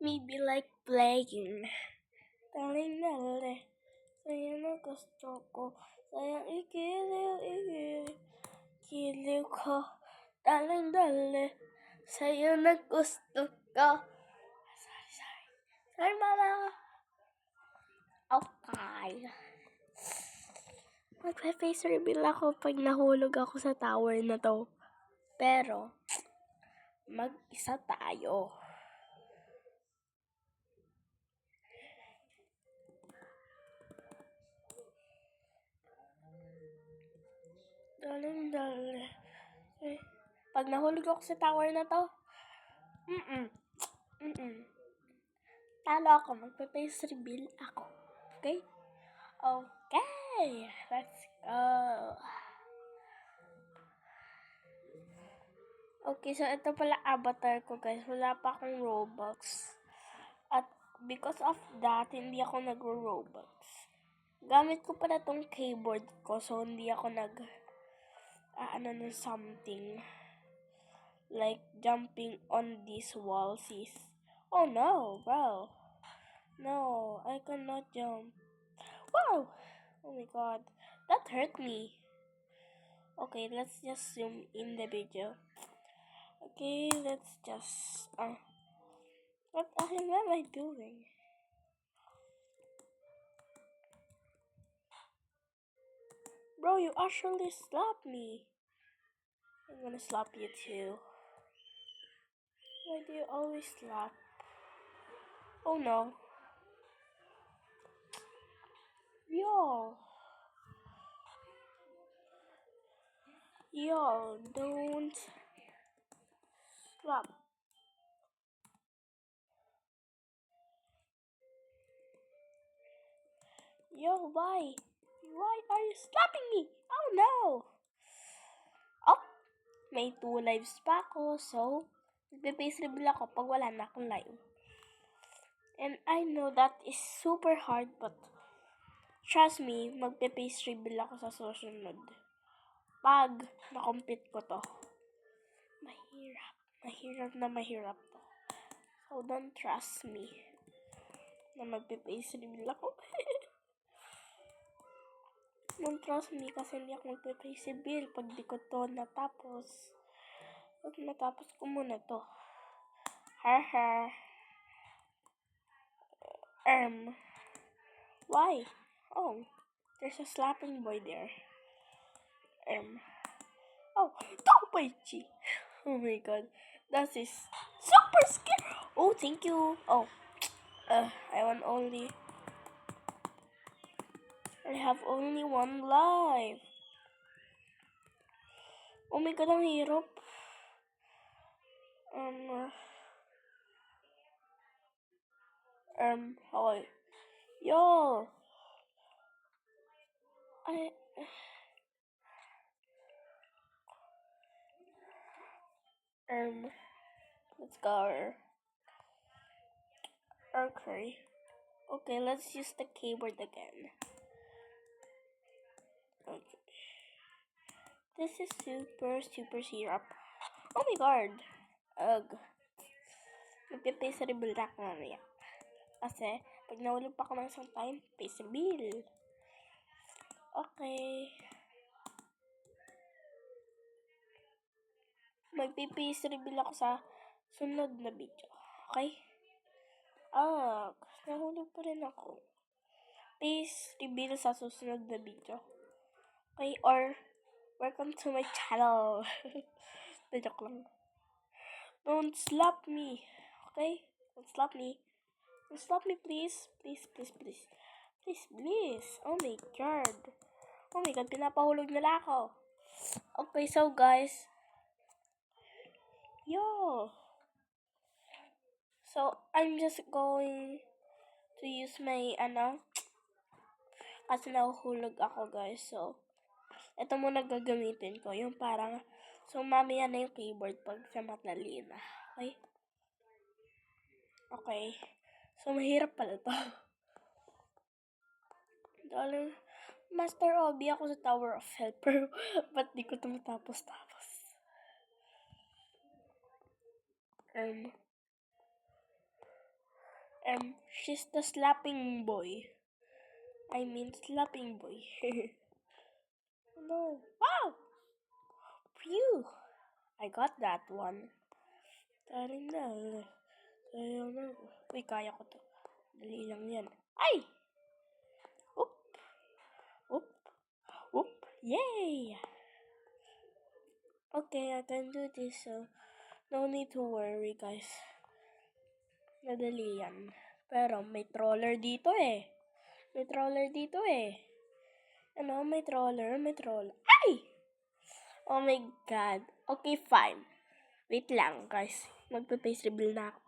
me be like playing. Darling, dali, sa'yo na gusto ko. Sayang ikiliw ko. Darling, dali, sa'yo na gusto ko. Sorry, mama. Okay. Magpa-face reveal ako pag nahulog ako sa tower na to. Pero, mag-isa tayo. Dali. Pag nahulog ako sa tower na to, talo ako. Magpa-face reveal ako. Okay? Okay. Let's go. Okay, so ito pala avatar ko, guys. Wala pa akong Robux. At because of that, hindi ako nag-Robux. Gamit ko pala tong keyboard ko, so hindi ako something. Like jumping on these walls is... Oh no, bro. No, I cannot jump. Wow! Oh my god. That hurt me. Okay, let's just zoom in the video. Okay, let's just... what am I doing? Bro, you actually slapped me. I'm gonna slap you too. Why do you always slap? Oh no. Yo, don't slap. Yo, why? Why are you slapping me? Oh no! Oh, may 2 lives pa ako, so magpe-face reveal ako pag wala na akong live. And I know that is super hard, but trust me, magpe-face reveal ako sa susunod. Pag na-complete ko to. Mahirap to. So don't trust me na magpe-face reveal ako. Don't trust me kasi hindi ako magpe-face reveal pag di ko to natapos. Pag natapos ko muna to. Why? Oh, there's a slapping boy there. Oh, Tomoichi. Oh my god, that is super scary. Oh, thank you. Oh, I have only 1 life. Oh my god, ang hirap. How yo. Let's go. Okay, let's use the keyboard again. Okay. This is super syrup. Oh my god. Magpe-face reveal na ako mamaya. Kasi, pag nahulog pa ako ng isang time, face reveal. Okay. Magpe-face reveal ako sa sunod na video. Okay? Nahulog pa rin ako. Face reveal sa susunod na video. Okay? Or, welcome to my channel. Joke lang. Don't slap me. Okay? Don't slap me. Don't slap me, please. Please. Oh my god. Oh my god, pinapahulog nila ako. Okay, so guys. Yo. So, I'm just going to use my, kasi nahuhulog ako, guys. So, ito muna gagamitin ko. Yung parang, so, mamaya na yung keyboard pag sa madali na. Okay? Okay. So, mahirap pala to. Darling, Master Obi ako sa Tower of Hell, pero ba't di ko tumatapos? She's the slapping boy. I mean slapping boy. No. Wow! Phew! I got that one. Tarin na. Uy, kaya ko to. Dali lang yan. Ay! Oop! Oop! Oop! Yay! Okay, I can do this, so no need to worry, guys. Madali yan. Pero may troller dito eh. May troller dito eh. Ano? May troller. Ay! Oh my God. Okay, fine. Wait lang, guys. Magpa-face reveal na ako.